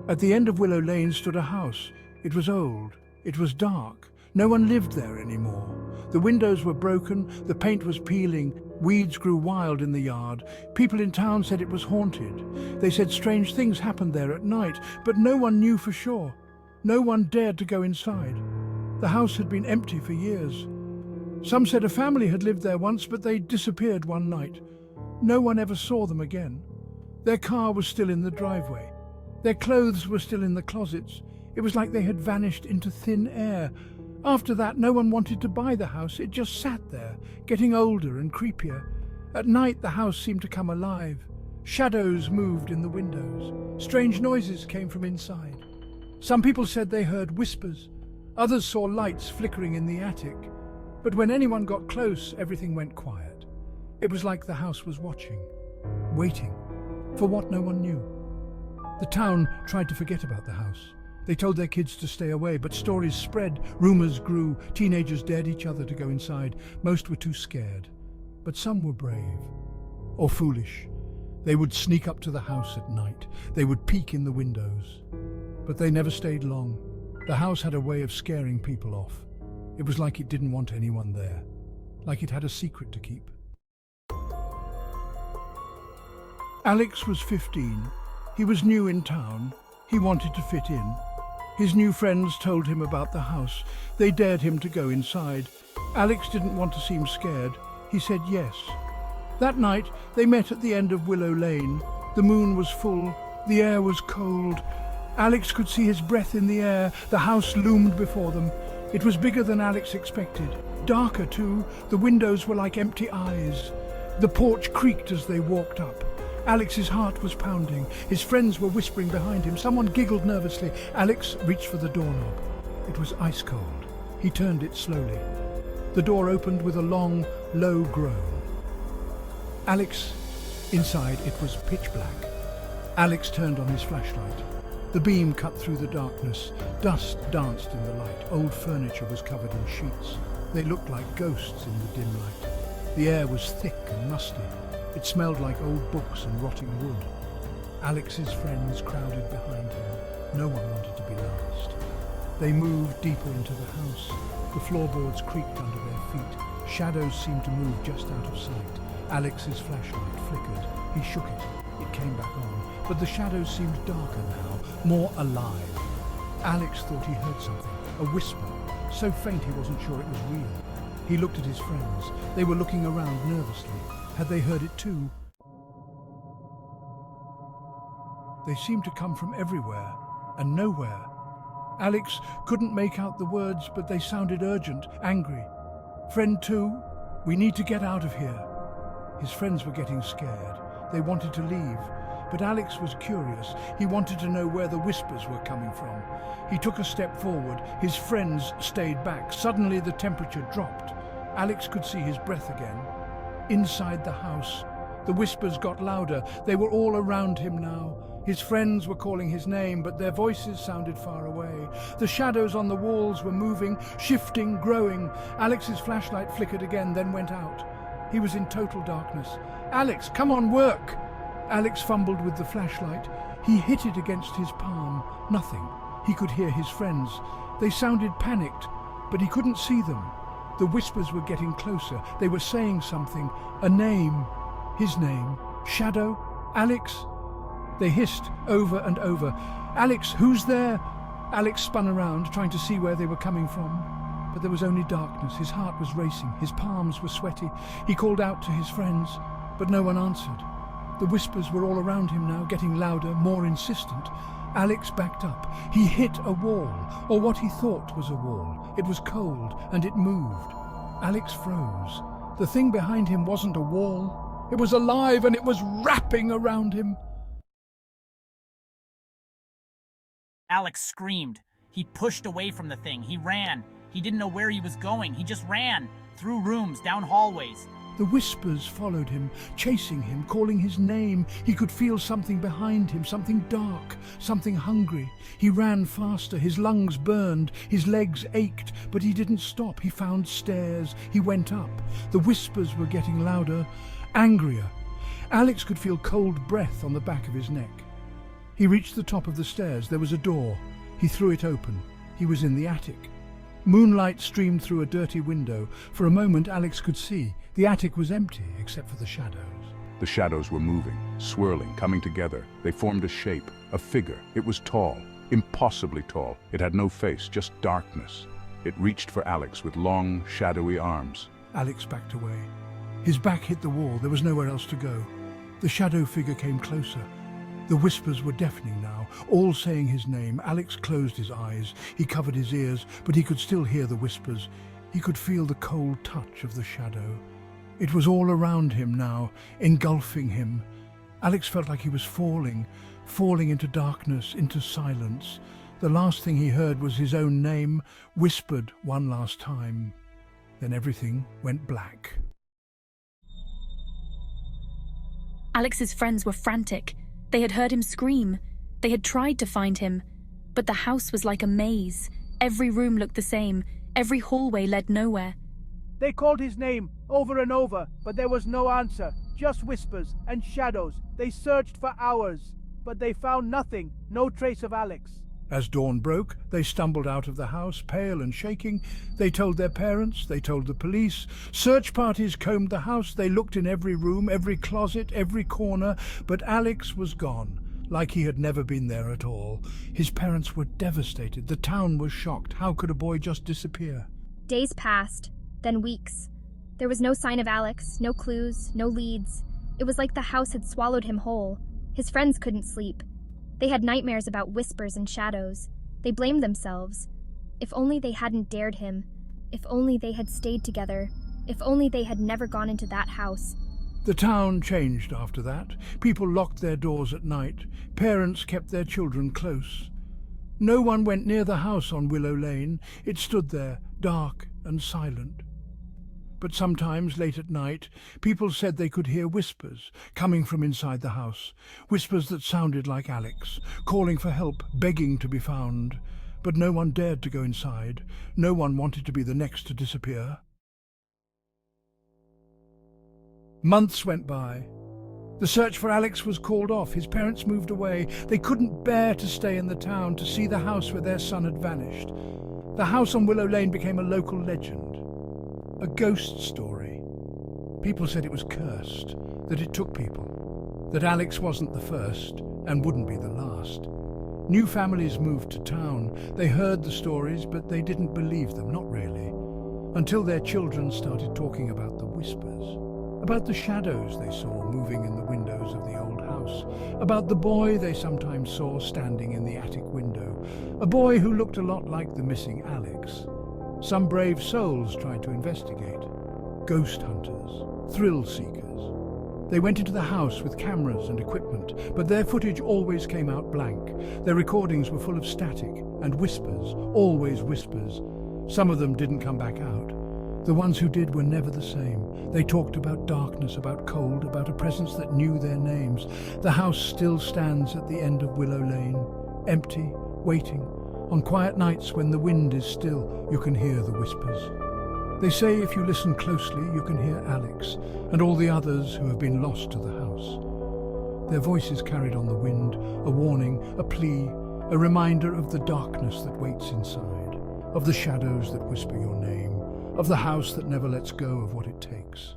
At the end of Willow Lane stood a house. It was old. It was dark. No one lived there anymore. The windows were broken, the paint was peeling, weeds grew wild in the yard. People in town said it was haunted. They said strange things happened there at night, but no one knew for sure. No one dared to go inside. The house had been empty for years. Some said a family had lived there once, but they disappeared one night. No one ever saw them again. Their car was still in the driveway. Their clothes were still in the closets. It was like they had vanished into thin air. After that, no one wanted to buy the house. It just sat there, getting older and creepier. At night, the house seemed to come alive. Shadows moved in the windows. Strange noises came from inside. Some people said they heard whispers. Others saw lights flickering in the attic. But when anyone got close, everything went quiet. It was like the house was watching, waiting, for what no one knew. The town tried to forget about the house. They told their kids to stay away, but stories spread, rumors grew, teenagers dared each other to go inside. Most were too scared, but some were brave, or foolish. They would sneak up to the house at night. They would peek in the windows. But they never stayed long. The house had a way of scaring people off. It was like it didn't want anyone there, like it had a secret to keep. Alex was 15. He was new in town. He wanted to fit in. His new friends told him about the house. They dared him to go inside. Alex didn't want to seem scared. He said yes. That night, they met at the end of Willow Lane. The moon was full. The air was cold. Alex could see his breath in the air. The house loomed before them. It was bigger than Alex expected. Darker, too. The windows were like empty eyes. The porch creaked as they walked up. Alex's heart was pounding. His friends were whispering behind him. Someone giggled nervously. Alex reached for the doorknob. It was ice cold. He turned it slowly. The door opened with a long, low groan. Alex, inside, it was pitch black. Alex turned on his flashlight. The beam cut through the darkness. Dust danced in the light. Old furniture was covered in sheets. They looked like ghosts in the dim light. The air was thick and musty. It smelled like old books and rotting wood. Alex's friends crowded behind him. No one wanted to be last. They moved deeper into the house. The floorboards creaked under their feet. Shadows seemed to move just out of sight. Alex's flashlight flickered. He shook it. It came back on. But the shadows seemed darker now, more alive. Alex thought he heard something, a whisper, so faint he wasn't sure it was real. He looked at his friends. They were looking around nervously. Had they heard it too? They seemed to come from everywhere and nowhere. Alex couldn't make out the words, but they sounded urgent, angry. "Friend two, we need to get out of here." His friends were getting scared. They wanted to leave. But Alex was curious. He wanted to know where the whispers were coming from. He took a step forward. His friends stayed back. Suddenly the temperature dropped. Alex could see his breath again. Inside the house, the whispers got louder. They were all around him now. His friends were calling his name, but their voices sounded far away. The shadows on the walls were moving, shifting, growing. Alex's flashlight flickered again, then went out. He was in total darkness. "Alex, come on, work!" Alex fumbled with the flashlight. He hit it against his palm. Nothing. He could hear his friends. They sounded panicked, but he couldn't see them. The whispers were getting closer. They were saying something. A name. His name. Shadow? Alex? They hissed over and over. "Alex, who's there?" Alex spun around, trying to see where they were coming from. But there was only darkness. His heart was racing. His palms were sweaty. He called out to his friends, but no one answered. The whispers were all around him now, getting louder, more insistent. Alex backed up. He hit a wall, or what he thought was a wall. It was cold, and it moved. Alex froze. The thing behind him wasn't a wall. It was alive, and it was wrapping around him. Alex screamed. He pushed away from the thing. He ran. He didn't know where he was going. He just ran, through rooms, down hallways. The whispers followed him, chasing him, calling his name. He could feel something behind him, something dark, something hungry. He ran faster, his lungs burned, his legs ached, but he didn't stop. He found stairs. He went up. The whispers were getting louder, angrier. Alex could feel cold breath on the back of his neck. He reached the top of the stairs. There was a door. He threw it open. He was in the attic. Moonlight streamed through a dirty window. For a moment, Alex could see. The attic was empty, except for the shadows. The shadows were moving, swirling, coming together. They formed a shape, a figure. It was tall, impossibly tall. It had no face, just darkness. It reached for Alex with long, shadowy arms. Alex backed away. His back hit the wall. There was nowhere else to go. The shadow figure came closer. The whispers were deafening now, all saying his name. Alex closed his eyes. He covered his ears, but he could still hear the whispers. He could feel the cold touch of the shadow. It was all around him now, engulfing him. Alex felt like he was falling into darkness, into silence. The last thing he heard was his own name, whispered one last time. Then everything went black. Alex's friends were frantic. They had heard him scream. They had tried to find him. But the house was like a maze. Every room looked the same. Every hallway led nowhere. They called his name over and over, but there was no answer, just whispers and shadows. They searched for hours, but they found nothing, no trace of Alex. As dawn broke, they stumbled out of the house, pale and shaking. They told their parents, they told the police. Search parties combed the house. They looked in every room, every closet, every corner, but Alex was gone, like he had never been there at all. His parents were devastated. The town was shocked. How could a boy just disappear? Days passed, then weeks. There was no sign of Alex, no clues, no leads. It was like the house had swallowed him whole. His friends couldn't sleep. They had nightmares about whispers and shadows. They blamed themselves. If only they hadn't dared him. If only they had stayed together. If only they had never gone into that house. The town changed after that. People locked their doors at night. Parents kept their children close. No one went near the house on Willow Lane. It stood there, dark and silent. But sometimes, late at night, people said they could hear whispers coming from inside the house, whispers that sounded like Alex, calling for help, begging to be found. But no one dared to go inside. No one wanted to be the next to disappear. Months went by. The search for Alex was called off. His parents moved away. They couldn't bear to stay in the town, to see the house where their son had vanished. The house on Willow Lane became a local legend. A ghost story. People said it was cursed, that it took people, that Alex wasn't the first and wouldn't be the last. New families moved to town. They heard the stories, but they didn't believe them, not really, until their children started talking about the whispers, about the shadows they saw moving in the windows of the old house, about the boy they sometimes saw standing in the attic window, a boy who looked a lot like the missing Alex. Some brave souls tried to investigate. Ghost hunters, thrill seekers. They went into the house with cameras and equipment, but their footage always came out blank. Their recordings were full of static and whispers, always whispers. Some of them didn't come back out. The ones who did were never the same. They talked about darkness, about cold, about a presence that knew their names. The house still stands at the end of Willow Lane, empty, waiting. On quiet nights when the wind is still, you can hear the whispers. They say if you listen closely, you can hear Alex and all the others who have been lost to the house. Their voices carried on the wind, a warning, a plea, a reminder of the darkness that waits inside, of the shadows that whisper your name, of the house that never lets go of what it takes.